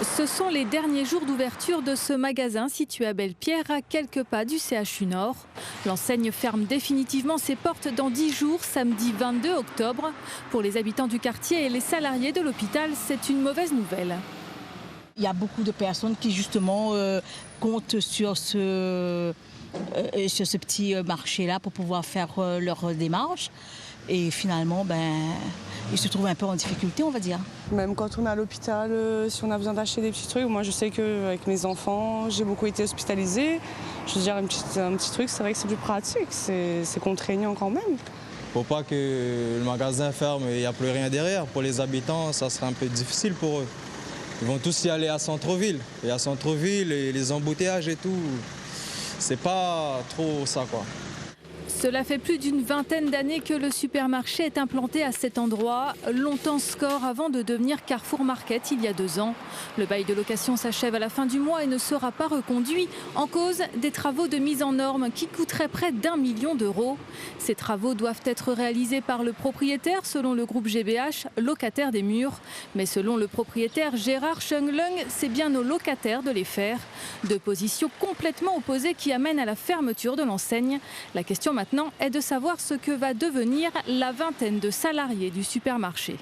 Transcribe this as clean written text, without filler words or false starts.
Ce sont les derniers jours d'ouverture de ce magasin situé à Belle-Pierre, à quelques pas du CHU Nord. L'enseigne ferme définitivement ses portes dans 10 jours, samedi 22 octobre. Pour les habitants du quartier et les salariés de l'hôpital, c'est une mauvaise nouvelle. Il y a beaucoup de personnes qui justement comptent sur ce petit marché-là pour pouvoir faire leur démarche. Et finalement, ils se trouvent un peu en difficulté, on va dire. Même quand on est à l'hôpital, si on a besoin d'acheter des petits trucs, moi je sais qu'avec mes enfants, j'ai beaucoup été hospitalisée. Je veux dire, un petit truc, c'est vrai que c'est plus pratique, c'est contraignant quand même. Faut pas que le magasin ferme et il n'y a plus rien derrière. Pour les habitants, ça sera un peu difficile pour eux. Ils vont tous y aller à centre-ville. Et à centre-ville, les embouteillages et tout, c'est pas trop ça, quoi. Cela fait plus d'une vingtaine d'années que le supermarché est implanté à cet endroit, longtemps Score avant de devenir Carrefour Market il y a 2 ans. Le bail de location s'achève à la fin du mois et ne sera pas reconduit. En cause, des travaux de mise en norme qui coûteraient près d'1 million d'euros. Ces travaux doivent être réalisés par le propriétaire, selon le groupe GBH, locataire des murs. Mais selon le propriétaire Gérard Cheng-Lung, c'est bien aux locataires de les faire. Deux positions complètement opposées qui amènent à la fermeture de l'enseigne. La question maintenant est de savoir ce que va devenir la vingtaine de salariés du supermarché.